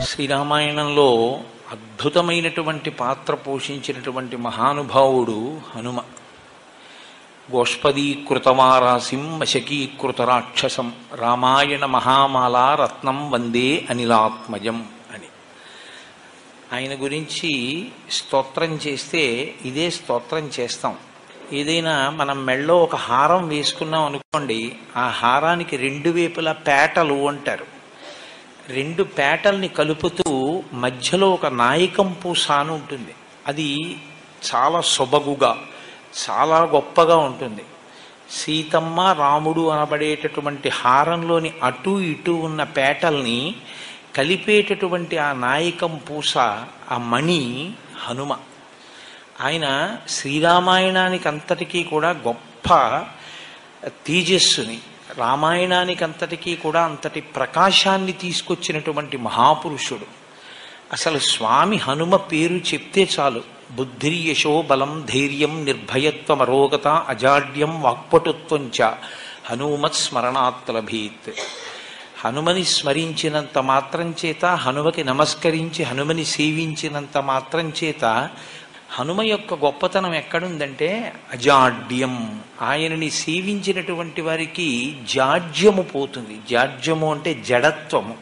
శ్రీరామాయణంలో అద్భుతమైనటువంటి పాత్ర పోషించినటువంటి మహానుభావుడు హనుమ. గోష్పదీకృతమారాసిం వశకీకృత రాక్షసం రామాయణ మహామాల రత్నం వందే అనిలాత్మజం అని ఆయన గురించి స్తోత్రం చేస్తే ఇదే స్తోత్రం చేస్తాం. ఏదైనా మనం మెళ్ళో ఒక హారం వేసుకున్నాం అనుకోండి, ఆ హారానికి రెండు వైపులా పేటలు అంటారు. రెండు పేటల్ని కలుపుతూ మధ్యలో ఒక నాయకం పూస అని ఉంటుంది. అది చాలా సొబగుగా చాలా గొప్పగా ఉంటుంది. సీతమ్మ రాముడు అనబడేటటువంటి హారంలోని అటు ఇటు ఉన్న పేటల్ని కలిపేటటువంటి ఆ నాయకం పూస, ఆ మణి హనుమ. ఆయన శ్రీరామాయణానికి అంతటికీ కూడా గొప్ప తేజస్సుని, రామాయణానికి అంతటికీ కూడా అంతటి ప్రకాశాన్ని తీసుకొచ్చినటువంటి మహాపురుషుడు. అసలు స్వామి హనుమ పేరు చెప్తే చాలు, బుద్ధిర్యశో బలం ధైర్యం నిర్భయత్వం అరోగత అజాడ్యం వాక్పటుత్వం చ హనుమత్ స్మరణాత్ లభేత్. హనుమని స్మరించినంత మాత్రం చేత, హనుమకి నమస్కరించి హనుమని సేవించినంత మాత్రం చేత హనుమ యొక్క గొప్పతనం ఎక్కడుందంటే అజాడ్యం. ఆయనని సేవించినటువంటి వారికి జాడ్యము పోతుంది. జాడ్యము అంటే జడత్వము.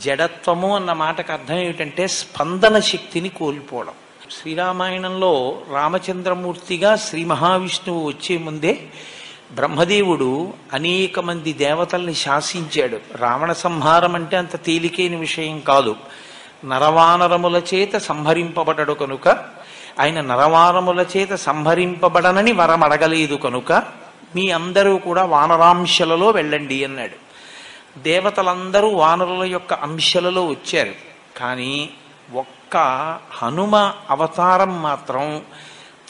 జడత్వము అన్న మాటకు అర్థం ఏమిటంటే స్పందన శక్తిని కోల్పోవడం. శ్రీరామాయణంలో రామచంద్రమూర్తిగా శ్రీ మహావిష్ణువు వచ్చే ముందే బ్రహ్మదేవుడు అనేక మంది దేవతల్ని శాసించాడు. రావణ సంహారం అంటే అంత తేలికైన విషయం కాదు. నరవానరముల చేత సంహరింపబడడు కనుక, ఆయన నరవానరముల చేత సంహరింపబడనని వరం అడగలేదు కనుక మీ అందరూ కూడా వానరాంశలలో వెళ్ళండి అన్నాడు. దేవతలందరూ వానరుల యొక్క అంశలలో వచ్చారు. కానీ ఒక్క హనుమ అవతారం మాత్రం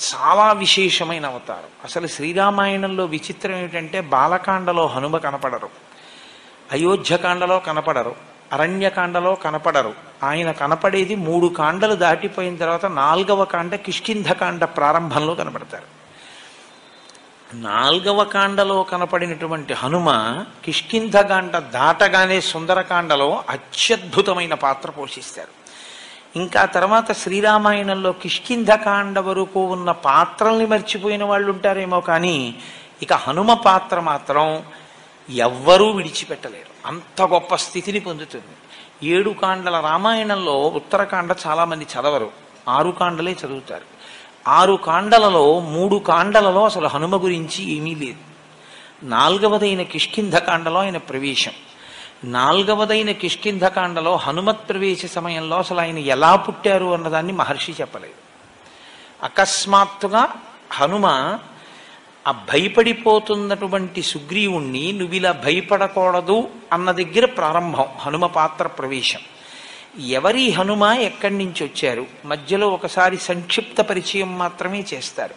చాలా విశేషమైన అవతారం. అసలు శ్రీరామాయణంలో విచిత్రం ఏమిటంటే బాలకాండలో హనుమ కనపడరు, అయోధ్యకాండలో కనపడరు, అరణ్యకాండలో కనపడరు. ఆయన కనపడేది 3 కాండలు దాటిపోయిన తర్వాత 4వ కాండ కిష్కింధకాండ ప్రారంభంలో కనపడతారు. 4వ కాండలో కనపడినటువంటి హనుమ కిష్కింధకాండ దాటగానే సుందరకాండలో అత్యద్భుతమైన పాత్ర పోషిస్తారు. ఇంకా తర్వాత శ్రీరామాయణంలో కిష్కింధకాండ వరకు ఉన్న పాత్రల్ని మర్చిపోయిన వాళ్ళు ఉంటారేమో, కానీ ఇక హనుమ పాత్ర మాత్రం ఎవ్వరూ విడిచిపెట్టలేరు. అంత గొప్ప స్థితిని పొందుతుంది. 7 కాండల రామాయణంలో ఉత్తరకాండ చాలా మంది చదవరు, 6 కాండలే చదువుతారు. 6 కాండలలో 3 కాండలలో అసలు హనుమ గురించి ఏమీ లేదు. 4వదైన కిష్కింధకాండలో ఆయన ప్రవేశం. 4వదైన కిష్కింధకాండలో హనుమత్ ప్రవేశ సమయంలో అసలు ఆయన ఎలా పుట్టారు అన్నదాన్ని మహర్షి చెప్పలేదు. అకస్మాత్తుగా హనుమ ఆ భయపడిపోతున్నటువంటి సుగ్రీవుణ్ణి నువ్వు ఇలా భయపడకూడదు అన్న దగ్గర ప్రారంభం హనుమ పాత్ర ప్రవేశం. ఎవరి హనుమ, ఎక్కడి నుంచి వచ్చారు, మధ్యలో ఒకసారి సంక్షిప్త పరిచయం మాత్రమే చేస్తారు.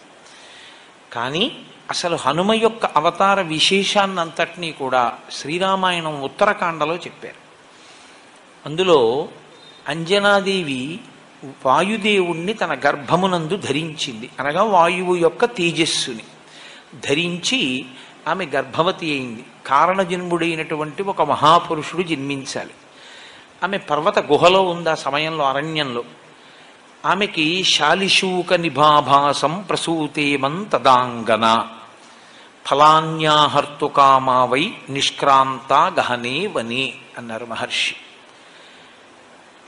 కానీ అసలు హనుమ యొక్క అవతార విశేషాన్నంతటినీ కూడా శ్రీరామాయణం ఉత్తరకాండలో చెప్పారు. అందులో అంజనాదేవి వాయుదేవుణ్ణి తన గర్భమునందు ధరించింది, అనగా వాయువు యొక్క తేజస్సుని ధరించి ఆమె గర్భవతి అయింది. కారణజన్ముడైనటువంటి ఒక మహాపురుషుడు జన్మించాలి. ఆమె పర్వత గుహలో ఉంది ఆ సమయంలో, అరణ్యంలో. ఆమెకి శాలిశూక నిభాభాసం ప్రసూతేమం తదాంగన ఫలాన్యాహర్తుకామావై నిష్క్రాంత గహనే వనే అన్నారు మహర్షి.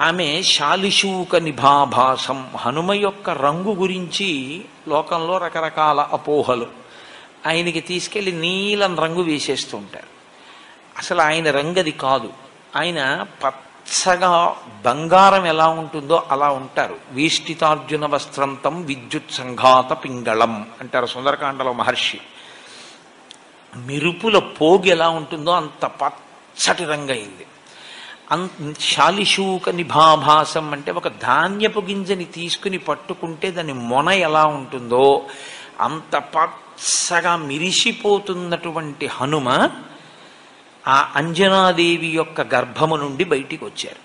ఆమె శాలిశూక నిభాభాసం, హనుమ యొక్క రంగు గురించి లోకంలో రకరకాల అపోహలు. ఆయనకి తీసుకెళ్లి నీలం రంగు వేసేస్తూ ఉంటారు. అసలు ఆయన రంగు అది కాదు. ఆయన పచ్చగా బంగారం ఎలా ఉంటుందో అలా ఉంటారు. వేష్టితార్జున వస్త్రంతం విద్యుత్ సంఘాత పింగళం అంటారు సుందరకాండలో మహర్షి. మెరుపుల పోగు ఎలా ఉంటుందో అంత పచ్చటి రంగు అయింది. శాలిశూక నిభాభాసం అంటే ఒక ధాన్యపు గింజని తీసుకుని పట్టుకుంటే దాని మొన ఎలా ఉంటుందో అంత పచ్చగా మిరిసిపోతున్నటువంటి హనుమ ఆ అంజనాదేవి యొక్క గర్భము నుండి బయటికి వచ్చారు.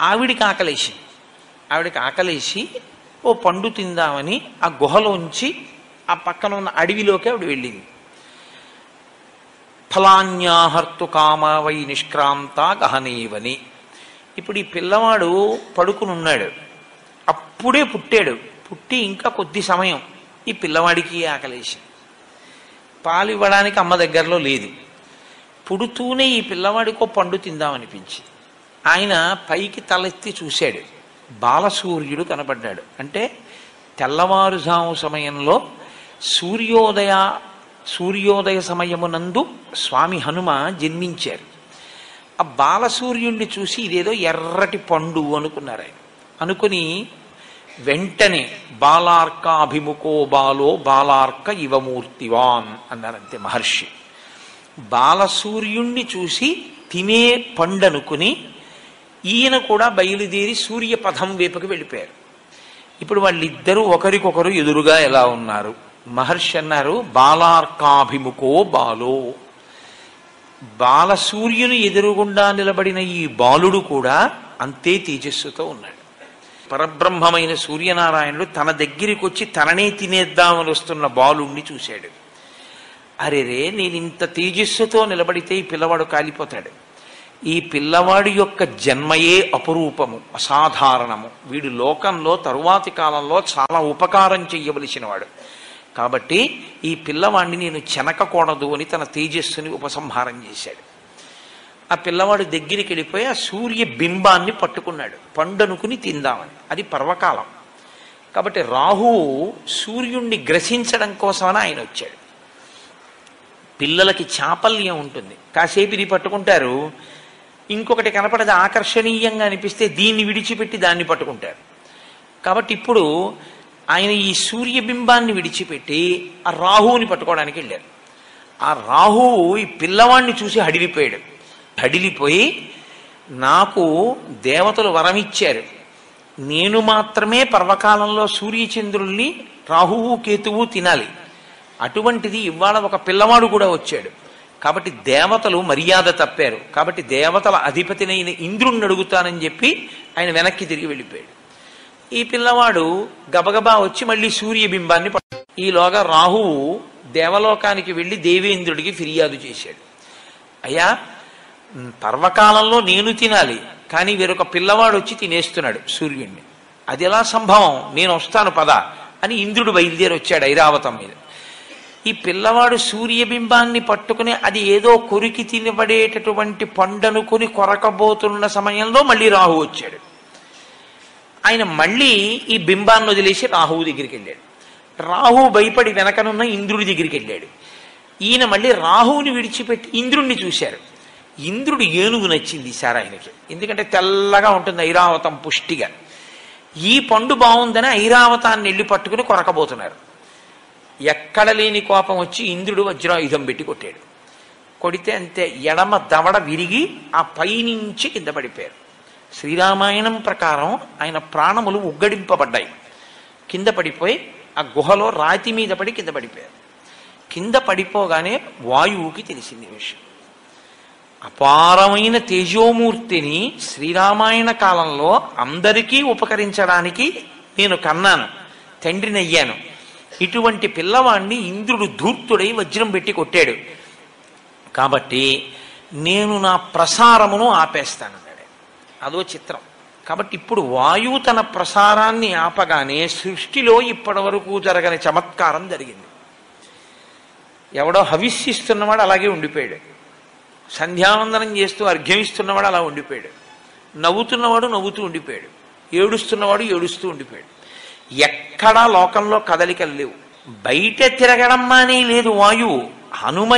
ఆవిడికి ఆకలేసి ఓ పండు తిందామని ఆ గుహలోంచి ఆ పక్కన ఉన్న అడవిలోకి ఆవిడ వెళ్ళింది. ఫలాన్యాహర్తు కామావై నిష్క్రాంత గహనేవని. ఇప్పుడు ఈ పిల్లవాడు పడుకుని ఉన్నాడు, అప్పుడే పుట్టాడు. పుట్టి ఇంకా కొద్ది సమయం ఈ పిల్లవాడికి ఆకలేసి పాలు ఇవ్వడానికి అమ్మ దగ్గరలో లేదు. పుడుతూనే ఈ పిల్లవాడికో పండు తిందామనిపించి ఆయన పైకి తలెత్తి చూశాడు. బాలసూర్యుడు కనబడ్డాడు. అంటే తెల్లవారుజాము సమయంలో సూర్యోదయ సమయమునందు స్వామి హనుమ జన్మించారు. ఆ బాలసూర్యుణ్ణి చూసి ఇదేదో ఎర్రటి పండు అనుకున్నారు ఆయన. అనుకుని వెంటనే బాలార్కాభిముఖో బాలో బాలార్క ఇవమూర్తివాన్ అన్నారంతే మహర్షి. బాలసూర్యుణ్ణి చూసి తినే పండనుకుని ఈయన కూడా బయలుదేరి సూర్యపథం వైపుకి వెళ్ళిపోయారు. ఇప్పుడు వాళ్ళిద్దరూ ఒకరికొకరు ఎదురుగా ఎలా ఉన్నారు? మహర్షి అన్నారు, బాలార్కాభిముఖో బాలో. బాలసూర్యుని ఎదురుగుండా నిలబడిన ఈ బాలుడు కూడా అంతే తేజస్సుతో ఉన్నాడు. పరబ్రహ్మమైన సూర్యనారాయణుడు తన దగ్గరికి వచ్చి తననే తినేద్దామని వస్తున్న బాలుణ్ణి చూశాడు. అరేరే, నేను ఇంత తేజస్సుతో నిలబడితే ఈ పిల్లవాడు కాలిపోతాడు. ఈ పిల్లవాడి యొక్క జన్మయే అపురూపము, అసాధారణము. వీడు లోకంలో తరువాతి కాలంలో చాలా ఉపకారం చెయ్యవలసిన వాడు. కాబట్టి ఈ పిల్లవాడిని నేను చెనకకూడదు అని తన తేజస్సుని ఉపసంహారం చేశాడు. ఆ పిల్లవాడు దగ్గరికి వెళ్ళిపోయి ఆ సూర్య బింబాన్ని పట్టుకున్నాడు, పండనుకుని తిందామని. అది పర్వకాలం కాబట్టి రాహువు సూర్యుణ్ణి గ్రసించడం కోసమని ఆయన వచ్చాడు. పిల్లలకి చాపల్యం ఉంటుంది, కాసేపు ఇది పట్టుకుంటారు, ఇంకొకటి కనపడది ఆకర్షణీయంగా అనిపిస్తే దీన్ని విడిచిపెట్టి దాన్ని పట్టుకుంటారు. కాబట్టి ఇప్పుడు ఆయన ఈ సూర్యబింబాన్ని విడిచిపెట్టి ఆ రాహువుని పట్టుకోవడానికి వెళ్ళారు. ఆ రాహువు ఈ పిల్లవాడిని చూసి హడిలిపోయాడు. హడిలిపోయి, నాకు దేవతలు వరమిచ్చారు, నేను మాత్రమే పర్వకాలంలో సూర్యచంద్రుల్ని రాహువు కేతువు తినాలి, అటువంటిది ఇవాళ ఒక పిల్లవాడు కూడా వచ్చాడు. కాబట్టి దేవతలు మర్యాద తప్పారు. కాబట్టి దేవతల అధిపతినైన ఇంద్రుణ్ణి అడుగుతానని చెప్పి ఆయన వెనక్కి తిరిగి వెళ్ళిపోయాడు. ఈ పిల్లవాడు గబగబా వచ్చి మళ్ళీ సూర్యబింబాన్ని ఈలోగా రాహువు దేవలోకానికి వెళ్ళి దేవేంద్రుడికి ఫిర్యాదు చేశాడు. అయ్యా, పర్వకాలంలో నేను తినాలి, కానీ వేరొక పిల్లవాడు వచ్చి తినేస్తున్నాడు సూర్యుడిని, అది ఎలా సంభవం? నేను వస్తాను పద అని ఇంద్రుడు బయలుదేరి వచ్చాడు ఐరావతం మీద. ఈ పిల్లవాడు సూర్యబింబాన్ని పట్టుకుని అది ఏదో కొరికి తినబడేటటువంటి పండనుకుని కొరకబోతున్న సమయంలో మళ్ళీ రాహు వచ్చాడు. ఆయన మళ్ళీ ఈ బింబాన్ని వదిలేసి రాహువు దగ్గరికి వెళ్ళాడు. రాహు భయపడి వెనకనున్న ఇంద్రుడి దగ్గరికి వెళ్ళాడు. ఈయన మళ్ళీ రాహువుని విడిచిపెట్టి ఇంద్రుణ్ణి చూశారు. ఇంద్రుడు ఏనుగు నచ్చింది సార్ ఆయనకి, ఎందుకంటే తెల్లగా ఉంటుంది ఐరావతం పుష్టిగా. ఈ పండు బాగుందని ఐరావతాన్ని వెళ్ళి పట్టుకుని కొరకబోతున్నారు. ఎక్కడ లేని కోపం వచ్చి ఇంద్రుడు వజ్రాయుధం పెట్టి కొట్టాడు. కొడితే అంతే, ఎడమ దవడ విరిగి ఆ పైనుంచి కింద పడిపోయారు. శ్రీరామాయణం ప్రకారం ఆయన ప్రాణములు ఉగ్గడింపబడ్డాయి. కింద పడిపోయి ఆ గుహలో రాతి మీద పడి కింద పడిపోయారు. కింద పడిపోగానే వాయువుకి తెలిసింది విషయం. అపారమైన తేజోమూర్తిని శ్రీరామాయణ కాలంలో అందరికీ ఉపకరించడానికి నేను కన్నాను, తండ్రిని అయ్యాను. ఇటువంటి పిల్లవాణ్ణి ఇంద్రుడు ధూర్తుడై వజ్రం పెట్టి కొట్టాడు. కాబట్టి నేను నా ప్రసారమును ఆపేస్తానన్నాడు. అదో చిత్రం. కాబట్టి ఇప్పుడు వాయువు తన ప్రసారాన్ని ఆపగానే సృష్టిలో ఇప్పటి వరకు జరగని చమత్కారం జరిగింది. ఎవడో హవిస్సిస్తున్నవాడు అలాగే ఉండిపోయాడు, సంధ్యావందనం చేస్తూ అర్ఘ్యమిస్తున్నవాడు అలా ఉండిపోయాడు, నవ్వుతున్నవాడు నవ్వుతూ ఉండిపోయాడు, ఏడుస్తున్నవాడు ఏడుస్తూ ఉండిపోయాడు. ఎక్కడా లోకంలో కదలికలు లేవు. బయట తిరగడం మానే లేదు వాయువు. హనుమ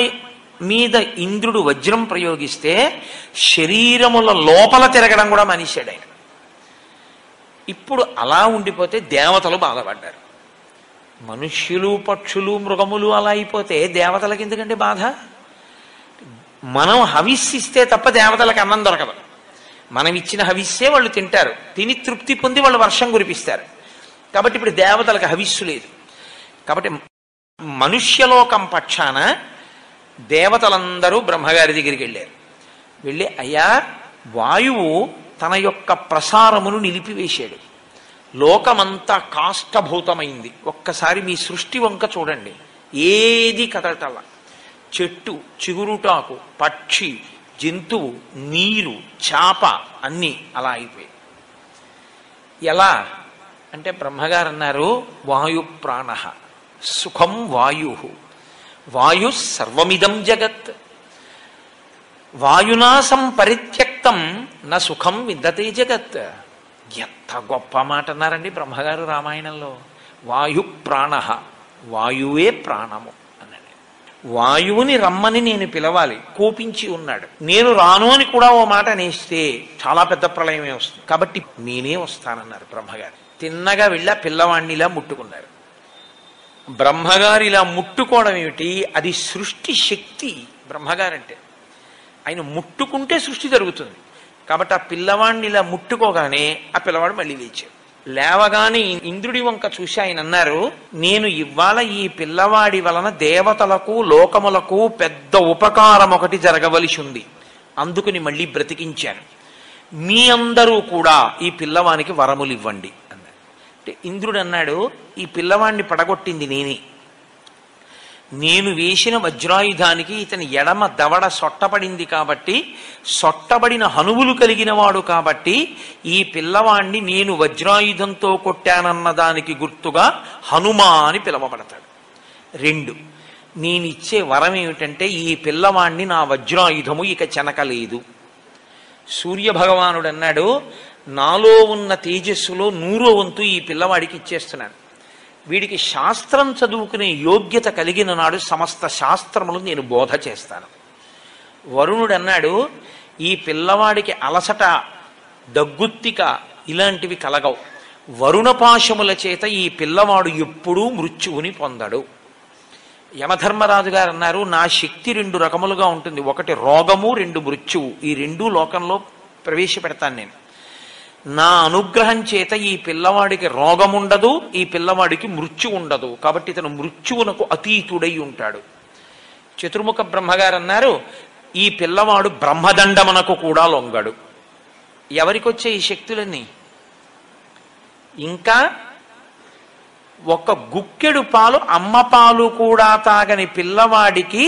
మీద ఇంద్రుడు వజ్రం ప్రయోగిస్తే శరీరముల లోపల తిరగడం కూడా మానేశాడు ఆయన. ఇప్పుడు అలా ఉండిపోతే దేవతలు బాధపడ్డారు. మనుష్యులు పక్షులు మృగములు అలా అయిపోతే దేవతలకి ఎందుకంటే బాధ? మనం హవిస్సిస్తే తప్ప దేవతలకు అన్నం దొరకదు. మనం ఇచ్చిన హవిస్సే వాళ్ళు తింటారు, తిని తృప్తి పొంది వాళ్ళు వర్షం కురిపిస్తారు. కాబట్టి ఇప్పుడు దేవతలకు హవిస్సు లేదు. కాబట్టి మనుష్యలోకం పక్షాన దేవతలందరూ బ్రహ్మగారి దగ్గరికి వెళ్ళారు. వెళ్ళి, అయ్యా, వాయువు తన యొక్క ప్రసారమును నిలిపివేశాడు, లోకమంతా కాష్టభూతమైంది. ఒక్కసారి మీ సృష్టి వంక చూడండి, ఏది కదలటల్లా. చెట్టు, చిగురుటాకు, పక్షి, జంతువు, నీరు, చాప అన్నీ అలా అయిపోయాయి. ఎలా అంటే బ్రహ్మగారు అన్నారు, వాయు ప్రాణ సుఖం వాయు, వాయు సర్వమిదం జగత్, వాయునా సంపరిత్యక్తం న సుఖం విందతే జగత్. ఎంత గొప్ప మాట అన్నారండి బ్రహ్మగారు రామాయణంలో. వాయు ప్రాణ, వాయువే ప్రాణము అన్నాడు. వాయువుని రమ్మని నేను పిలవాలి, కోపించి ఉన్నాడు. నేను రాను అని కూడా ఓ మాట అనేస్తే చాలా పెద్ద ప్రళయమే వస్తుంది. కాబట్టి నేనే వస్తానన్నారు బ్రహ్మగారు. తిన్నగా వెళ్ళి పిల్లవాడిని ఇలా ముట్టుకున్నారు. బ్రహ్మగారు ఇలా ముట్టుకోవడం ఏమిటి? అది సృష్టి శక్తి. బ్రహ్మగారంటే ఆయన ముట్టుకుంటే సృష్టి జరుగుతుంది. కాబట్టి ఆ పిల్లవాడిని ఇలా ముట్టుకోగానే ఆ పిల్లవాడు మళ్ళీ లేచాడు. లేవగానే ఇంద్రుడి వంక చూసి ఆయన అన్నారు, నేను ఇవాళ ఈ పిల్లవాడి వలన దేవతలకు లోకములకు పెద్ద ఉపకారం ఒకటి జరగవలసి ఉంది, అందుకుని మళ్ళీ బ్రతికించాను. మీ అందరూ కూడా ఈ పిల్లవానికి వరములు ఇవ్వండి అన్నాడు. అంటే ఇంద్రుడు అన్నాడు, ఈ పిల్లవాడిని పడగొట్టింది నేనే. నేను వేసిన వజ్రాయుధానికి ఇతని ఎడమ దవడ సొట్టపడింది కాబట్టి, సొట్టబడిన హనువులు కలిగిన వాడు కాబట్టి ఈ పిల్లవాణ్ణి నేను వజ్రాయుధంతో కొట్టానన్న దానికి గుర్తుగా హనుమా అని పిలవబడతాడు. 2, నేనిచ్చే వరం ఏమిటంటే ఈ పిల్లవాణ్ణి నా వజ్రాయుధము ఇక చెనకలేదు. సూర్యభగవానుడు అన్నాడు, నాలో ఉన్న తేజస్సులో 100వ వంతు ఈ పిల్లవాడికి ఇచ్చేస్తున్నాను. వీడికి శాస్త్రం చదువుకునే యోగ్యత కలిగిన నాడు సమస్త శాస్త్రములు నేను బోధ చేస్తాను. వరుణుడు అన్నాడు, ఈ పిల్లవాడికి అలసట, దగ్గుత్తిక ఇలాంటివి కలగవు. వరుణపాశముల చేత ఈ పిల్లవాడు ఎప్పుడూ మృత్యువుని పొందడు. యమధర్మరాజు గారు అన్నారు, నా శక్తి 2 రకములుగా ఉంటుంది, 1 రోగము, 2 మృత్యువు. ఈ 2 లోకంలో ప్రవేశపెడతాను నేను. నా అనుగ్రహం చేత ఈ పిల్లవాడికి రోగముండదు, ఈ పిల్లవాడికి మృత్యు ఉండదు. కాబట్టి ఇతను మృత్యువునకు అతీతుడై ఉంటాడు. చతుర్ముఖ బ్రహ్మగారు అన్నారు, ఈ పిల్లవాడు బ్రహ్మదండమునకు కూడా లొంగడు. ఎవరికొచ్చే ఈ శక్తులన్నీ? ఇంకా 1 గుక్కెడు పాలు, అమ్మ పాలు కూడా తాగని పిల్లవాడికి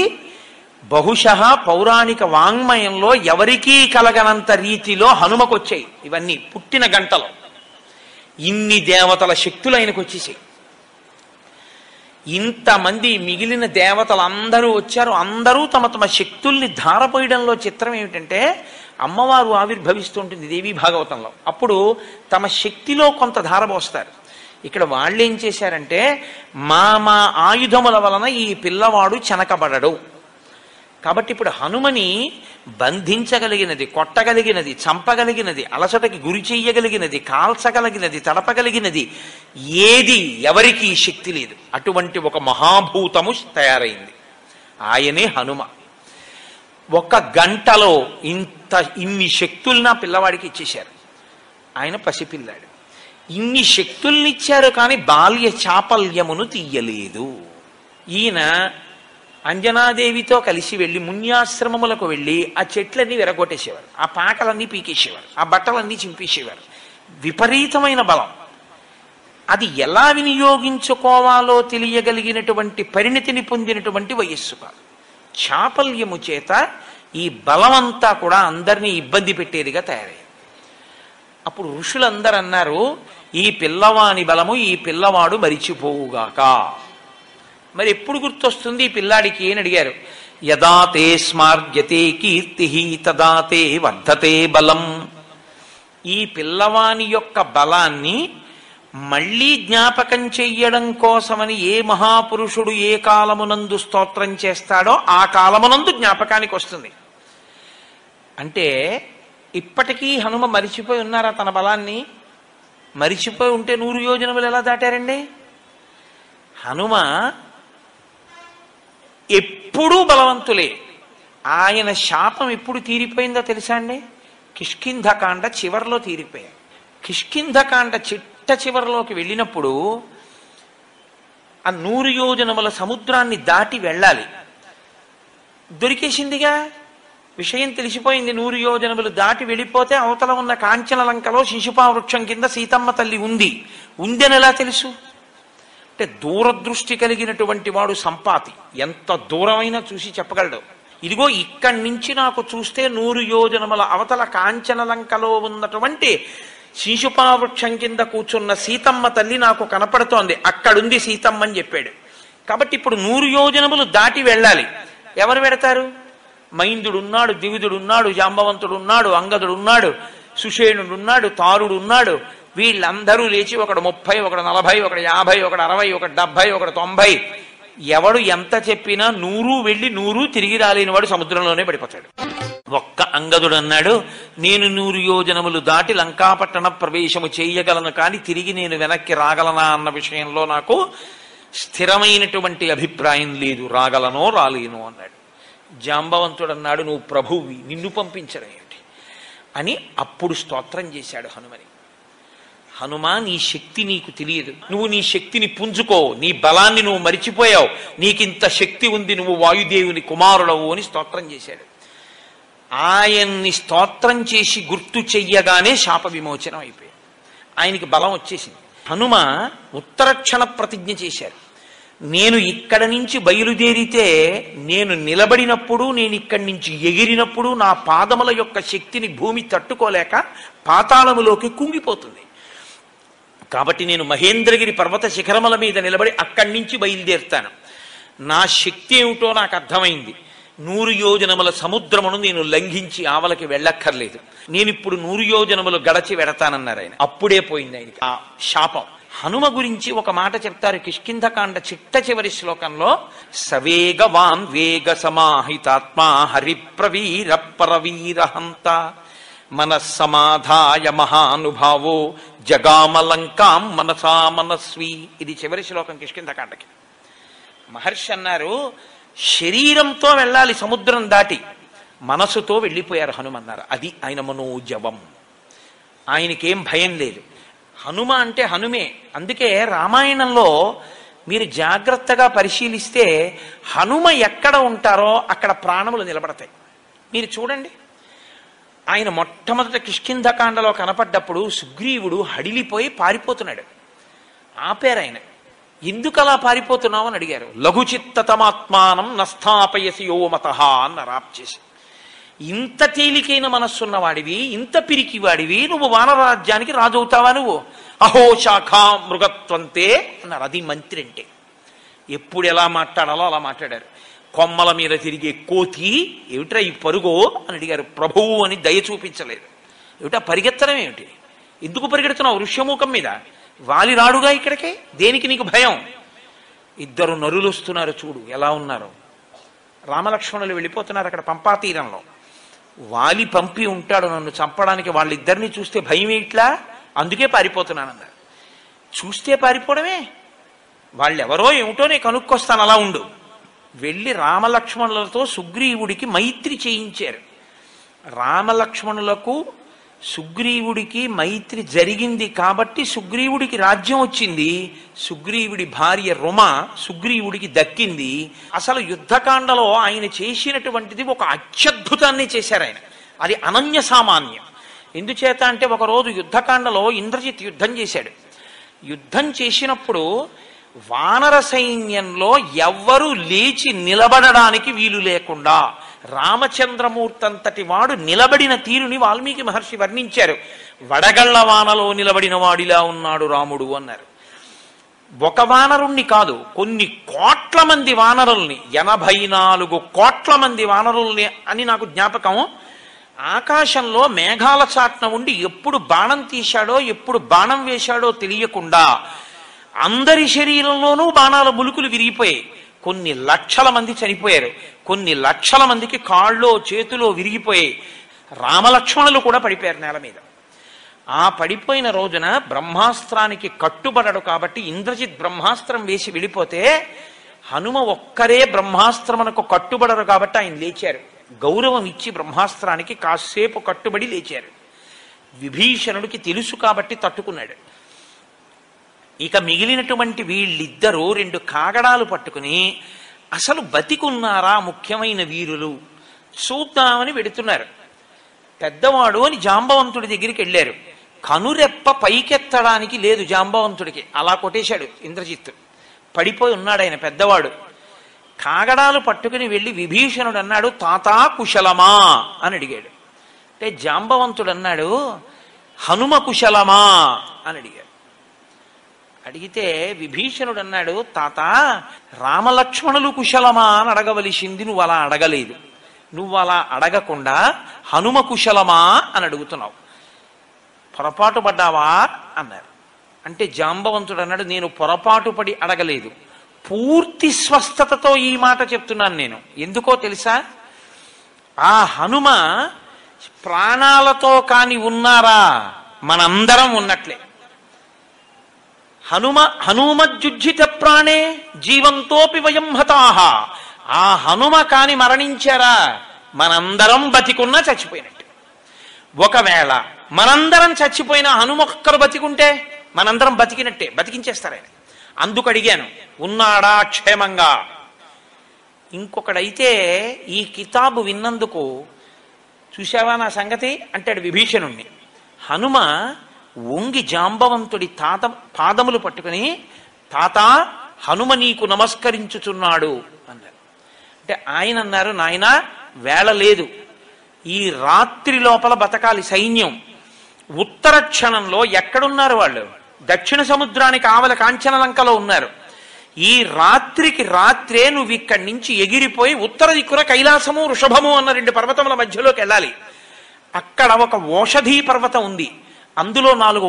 బహుశః పౌరాణిక వాంగ్మయంలో ఎవరికీ కలగనంత రీతిలో హనుమకొచ్చాయి. ఇవన్నీ పుట్టిన గంటలో ఇన్ని దేవతల శక్తులు ఆయనకు వచ్చేసాయి. ఇంతమంది మిగిలిన దేవతలు అందరూ వచ్చారు. అందరూ తమ తమ శక్తుల్ని ధారపోయడంలో చిత్రం ఏమిటంటే, అమ్మవారు ఆవిర్భవిస్తుంటుంది దేవీ భాగవతంలో. అప్పుడు తమ శక్తిలో కొంత ధారపోస్తారు. ఇక్కడ వాళ్ళు ఏం చేశారంటే, మా ఆయుధముల వలన ఈ పిల్లవాడు చెనకబడడు. కాబట్టి ఇప్పుడు హనుమని బంధించగలిగినది, కొట్టగలిగినది, చంపగలిగినది, అలసటకి గురి చెయ్యగలిగినది, కాల్చగలిగినది, తడపగలిగినది ఏది ఎవరికి శక్తి లేదు. అటువంటి ఒక మహాభూతము తయారైంది, ఆయనే హనుమ. 1 గంటలో ఇన్ని శక్తుల్ని పిల్లవాడికి ఇచ్చేశారు. ఆయన పసిపిల్లాడు. ఇన్ని శక్తుల్నిచ్చారు కానీ బాల్య చాపల్యమును తీయలేదు. ఈయన అంజనాదేవితో కలిసి వెళ్ళి మున్యాశ్రమములకు వెళ్ళి ఆ చెట్లన్నీ విరగొట్టేసేవారు, ఆ పాకలన్నీ పీకేసేవారు, ఆ బట్టలన్నీ చింపేసేవారు. విపరీతమైన బలం. అది ఎలా వినియోగించుకోవాలో తెలియగలిగినటువంటి పరిణితిని పొందినటువంటి వయస్సు కాదు. చాపల్యము చేత ఈ బలమంతా కూడా అందరినీ ఇబ్బంది పెట్టేదిగా తయారయ్యింది. అప్పుడు ఋషులందరూ అన్నారు, ఈ పిల్లవాని బలము ఈ పిల్లవాడు మరిచిపోవుగాక. మరి ఎప్పుడు గుర్తొస్తుంది ఈ పిల్లాడికి అని అడిగారు. యదా తే స్మార్యతే కీర్తి తదా తే వర్ధతే బలం. ఈ పిల్లవాని యొక్క బలాన్ని మళ్ళీ జ్ఞాపకం చెయ్యడం కోసమని ఏ మహాపురుషుడు ఏ కాలమునందు స్తోత్రం చేస్తాడో ఆ కాలమునందు జ్ఞాపకానికి వస్తుంది. అంటే ఇప్పటికీ హనుమ మరిచిపోయి ఉన్నారా తన బలాన్ని? మరిచిపోయి ఉంటే 100 యోజనములు ఎలా దాటారండి? హనుమ ఎప్పుడూ బలవంతులే. ఆయన శాపం ఎప్పుడు తీరిపోయిందో తెలుసా అండి? కిష్కింధకాండ చివరిలో తీరిపోయాయి. కిష్కింధకాండ చిట్ట చివరిలోకి వెళ్ళినప్పుడు ఆ 100 యోజనముల సముద్రాన్ని దాటి వెళ్ళాలి. దొరికేసిందిగా, విషయం తెలిసిపోయింది. 100 యోజనములు దాటి వెళ్ళిపోతే అవతల ఉన్న కాంచన లంకలో శిశుపా వృక్షం కింద సీతమ్మ తల్లి ఉందని ఎలా తెలుసు? అంటే దూరదృష్టి కలిగినటువంటి వాడు సంపాతి ఎంత దూరమైనా చూసి చెప్పగలడు. ఇదిగో ఇక్కడి నుంచి నాకు చూస్తే 100 యోజనముల అవతల కాంచనలంకలో ఉన్నటువంటి శీశుపావృక్షం కింద కూర్చున్న సీతమ్మ తల్లి నాకు కనపడుతోంది, అక్కడుంది సీతమ్మ అని చెప్పాడు. కాబట్టి ఇప్పుడు 100 యోజనములు దాటి వెళ్ళాలి. ఎవరు వెడతారు? మైందుడున్నాడు, దివిదుడున్నాడు, జాంబవంతుడున్నాడు, అంగదుడున్నాడు, సుషేణుడున్నాడు, తారుడున్నాడు. వీళ్ళందరూ లేచి ఒకడు 30, ఒకడు 40, ఒకడు 50, ఒకడు 60, ఒకడు 70, ఒకడు 90. ఎవడు ఎంత చెప్పినా 100 వెళ్ళి 100 తిరిగి రాలేని వాడు సముద్రంలోనే పడిపోతాడు. ఒక్క అంగదుడు అన్నాడు, నేను 100 యోజనములు దాటి లంకాపట్టణ ప్రవేశము చేయగలను, కానీ తిరిగి నేను వెనక్కి రాగలనా అన్న విషయంలో నాకు స్థిరమైనటువంటి అభిప్రాయం లేదు, రాగలనో రాలేను అన్నాడు. జాంబవంతుడు అన్నాడు, నువ్వు ప్రభువి, నిన్ను పంపించడం ఏమిటి అని అప్పుడు స్తోత్రం చేశాడు హనుమని. హనుమా, నీ శక్తి నీకు తెలియదు, నువ్వు నీ శక్తిని పుంజుకో, నీ బలాన్ని నువ్వు మరిచిపోయావు, నీకింత శక్తి ఉంది, నువ్వు వాయుదేవుని కుమారుడవు అని స్తోత్రం చేశాడు. ఆయన్ని స్తోత్రం చేసి గుర్తు చెయ్యగానే శాప విమోచనం అయిపోయింది, ఆయనకి బలం వచ్చేసింది. హనుమ ఉత్తరక్షణ ప్రతిజ్ఞ చేశారు, నేను ఇక్కడ నుంచి బయలుదేరితే, నేను నిలబడినప్పుడు, నేను ఇక్కడి నుంచి ఎగిరినప్పుడు నా పాదముల యొక్క శక్తిని భూమి తట్టుకోలేక పాతాళములోకి కుంగిపోతుంది. కాబట్టి నేను మహేంద్రగిరి పర్వత శిఖరముల మీద నిలబడి అక్కడి నుంచి బయలుదేరుతాను. నా శక్తి ఏమిటో నాకు అర్థమైంది. 100 యోజనముల సముద్రమును నేను లంఘించి ఆవలకి వెళ్ళక్కర్లేదు, నేనిప్పుడు 100 యోజనములు గడచి వెడతానన్నారు ఆయన. అప్పుడే పోయింది ఆయనకి ఆ శాపం. హనుమ గురించి ఒక మాట చెప్తారు కిష్కింధకాండ చిట్ట చివరి శ్లోకంలో, సవేగవాన్ వేగ సమాహితాత్మా హరిప్రవీర పరవీరహంత మనస్సమాధాయ మహానుభావో జగామలంకాం మనసా మనస్వి. ఇది చివరి శ్లోకం కిష్కింధకాండకి. మహర్షి అన్నారు, శరీరంతో వెళ్ళాలి సముద్రం దాటి, మనసుతో వెళ్ళిపోయారు హనుమన్నారు. అది ఆయన మనోజవం, ఆయనకేం భయం లేదు. హనుమ అంటే హనుమే. అందుకే రామాయణంలో మీరు జాగ్రత్తగా పరిశీలిస్తే హనుమ ఎక్కడ ఉంటారో అక్కడ ప్రాణములు నిలబడతాయి. మీరు చూడండి, ఆయన మొట్టమొదట కిష్కింధకాండలో కనపడ్డప్పుడు సుగ్రీవుడు హడిలిపోయి పారిపోతున్నాడు. ఆపారు ఆయన. ఎందుకు అలా పారిపోతున్నావు అని అడిగారు. లఘుచిత్తతమాత్మానం నస్థాపయసి యోమతః అన్నారు ఆప్ చేసి. ఇంత తేలికైన మనస్సున్నవాడివి, ఇంత పిరికివాడివి, నువ్వు వానరాజ్యానికి రాజవుతావా నువ్వు? అహో శాఖా మృగత్వంతే అన్నారు. అది మంత్రి అంటే. ఎప్పుడు ఎలా మాట్లాడాలో అలా మాట్లాడారు. కొమ్మల మీద తిరిగే కోతి ఏమిట్రా ఈ పరుగో అని అడిగారు. ప్రభువు అని దయ చూపించలేదు. ఏమిటా పరిగెత్తడం ఏమిటి? ఎందుకు పరిగెడుతున్నావు ఋష్యమూకం మీద? వాలి రాడుగా ఇక్కడికే, దేనికి నీకు భయం? 2 నరులు వస్తున్నారు, చూడు ఎలా ఉన్నారు. రామలక్ష్మణులు వెళ్ళిపోతున్నారు అక్కడ పంపా తీరంలో. వాలి పంపి ఉంటాడు నన్ను చంపడానికి, వాళ్ళిద్దరిని చూస్తే భయం ఇట్లా, అందుకే పారిపోతున్నానన్నారు. చూస్తే పారిపోవడమే, వాళ్ళెవరో ఏమిటో నేను కనుక్కొస్తాను, అలా ఉండు. వెళ్ళి రామలక్ష్మణులతో సుగ్రీవుడికి మైత్రి చేయించారు. రామలక్ష్మణులకు సుగ్రీవుడికి మైత్రి జరిగింది కాబట్టి సుగ్రీవుడికి రాజ్యం వచ్చింది. సుగ్రీవుడి భార్య రుమ సుగ్రీవుడికి దక్కింది. అసలు యుద్ధకాండలో ఆయన చేసినటువంటిది ఒక అత్యద్భుతాన్ని చేశారు ఆయన. అది అనన్య సామాన్యం. ఎందుచేత అంటే ఒకరోజు యుద్ధకాండలో ఇంద్రజిత్ యుద్ధం చేశాడు. యుద్ధం చేసినప్పుడు వానర సైన్యంలో ఎవ్వరూ లేచి నిలబడడానికి వీలు లేకుండా రామచంద్రమూర్తి అంతటి వాడు నిలబడిన తీరుని వాల్మీకి మహర్షి వర్ణించారు. వడగళ్ల వానలో నిలబడిన వాడిలా ఉన్నాడు రాముడు అన్నారు. ఒక వానరుణ్ణి కాదు, కొన్ని కోట్ల మంది వానరుల్ని, 84 కోట్ల మంది వానరుల్ని అని నాకు జ్ఞాపకం. ఆకాశంలో మేఘాల చాట్న ఉండి ఎప్పుడు బాణం తీశాడో, ఎప్పుడు బాణం వేశాడో తెలియకుండా అందరి శరీరంలోనూ బాణాల ములుకులు విరిగిపోయాయి. కొన్ని లక్షల మంది చనిపోయారు. కొన్ని లక్షల మందికి కాళ్ళో చేతిలో విరిగిపోయాయి. రామలక్ష్మణులు కూడా పడిపోయారు నేల మీద. ఆ పడిపోయిన రోజున బ్రహ్మాస్త్రానికి కట్టుబడడు కాబట్టి ఇంద్రజిత్ బ్రహ్మాస్త్రం వేసి వెళ్ళిపోతే హనుమ ఒక్కరే బ్రహ్మాస్త్రమునకు కట్టుబడరు కాబట్టి ఆయన లేచారు. గౌరవం ఇచ్చి బ్రహ్మాస్త్రానికి కాసేపు కట్టుబడి లేచారు. విభీషణుడికి తెలుసు కాబట్టి తట్టుకున్నాడు. ఇక మిగిలినటువంటి వీళ్ళిద్దరూ 2 కాగడాలు పట్టుకుని అసలు బతికున్నారా ముఖ్యమైన వీరులు చూద్దామని వెడుతున్నారు. పెద్దవాడు అని జాంబవంతుడి దగ్గరికి వెళ్ళారు. కనురెప్ప పైకెత్తడానికి లేదు జాంబవంతుడికి, అలా కొట్టేశాడు ఇంద్రజిత్తు. పడిపోయి ఉన్నాడు ఆయన పెద్దవాడు. కాగడాలు పట్టుకుని వెళ్ళి విభీషణుడు అన్నాడు, తాతా కుశలమా అని అడిగాడు. అంటే జాంబవంతుడు అన్నాడు, హనుమ కుశలమా అని అడిగాడు. అడిగితే విభీషణుడు అన్నాడు, తాత రామలక్ష్మణులు కుశలమా అని అడగవలసింది, నువ్వు అలా అడగలేదు. నువ్వు అలా అడగకుండా హనుమ కుశలమా అని అడుగుతున్నావు, పొరపాటు పడ్డావా అన్నారు. అంటే జాంబవంతుడు అన్నాడు, నేను పొరపాటు పడి అడగలేదు, పూర్తి స్వస్థతతో ఈ మాట చెప్తున్నాను నేను. ఎందుకో తెలుసా? ఆ హనుమ ప్రాణాలతో కాని ఉన్నారా, మనందరం ఉన్నట్లే. హనుమజ్జుజ్జిత ప్రాణే జీవంతోపి వయం హతాహ. ఆ హనుమ కాని మరణించారా, మనందరం బతికున్నా చచ్చిపోయినట్టు. ఒకవేళ మనందరం చచ్చిపోయిన హనుమ ఒక్కరు బతికుంటే మనందరం బతికినట్టే, బతికించేస్తారాయన. అందుకు అడిగాను, ఉన్నాడా క్షేమంగా? ఇంకొకడైతే ఈ కితాబు విన్నందుకు, చూశావా నా సంగతి అంటాడు విభీషణుణ్ణి. హనుమ వంగి జాంబవంతుడి పాదములు పట్టుకుని, తాత హనుమ నీకు నమస్కరించుచున్నాడు అన్నారు. అంటే ఆయన అన్నారు, నాయన వేళ లేదు, ఈ రాత్రి లోపల బతకాలి సైన్యం. ఉత్తర క్షణంలో ఎక్కడున్నారు వాళ్ళు? దక్షిణ సముద్రానికి ఆవల కాంచనలంకలో ఉన్నారు. ఈ రాత్రికి రాత్రే నువ్వు ఇక్కడి నుంచి ఎగిరిపోయి ఉత్తర దిక్కున కైలాసము వృషభము అన్న 2 పర్వతముల మధ్యలోకి వెళ్ళాలి. అక్కడ ఒక ఓషధీ పర్వతం ఉంది, అందులో 4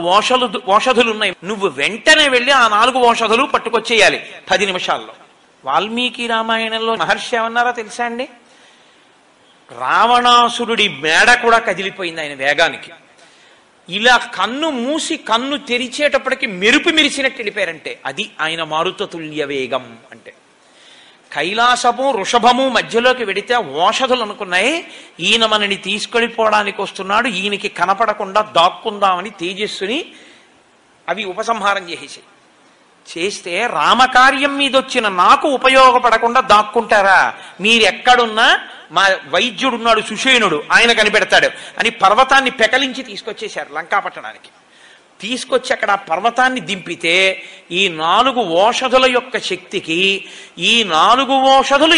ఓషధులు ఉన్నాయి. నువ్వు వెంటనే వెళ్ళి ఆ 4 ఓషధులు పట్టుకొచ్చేయాలి 10 నిమిషాల్లో. వాల్మీకి రామాయణంలో మహర్షి ఏమన్నారో తెలుసా అండి? రావణాసురుడి మేడ కూడా కదిలిపోయింది ఆయన వేగానికి. ఇలా కన్ను మూసి కన్ను తెరిచేటప్పటికి మెరుపు మెరిసినట్టు వెళ్ళిపోయారంటే అది ఆయన మారుతతుల్య వేగం. అంటే కైలాసము వృషభము మధ్యలోకి వెడితే ఓషధులు అనుకున్నాయి, ఈయన మనని తీసుకెళ్ళిపోవడానికి వస్తున్నాడు, ఈయనకి కనపడకుండా దాక్కుందామని తేజస్సుని అవి ఉపసంహారం చేస్తే రామకార్యం మీద వచ్చిన నాకు ఉపయోగపడకుండా దాక్కుంటారా? మీరెక్కడున్నా మా వైద్యుడున్నాడు సుషేణుడు, ఆయన కనిపెడతాడు అని పర్వతాన్ని పెకలించి తీసుకొచ్చేశారు లంకాపట్టణానికి. తీసుకొచ్చి అక్కడ ఆ పర్వతాన్ని దింపితే ఈ 4 ఓషధుల యొక్క శక్తికి ఈ 4 ఓషధులు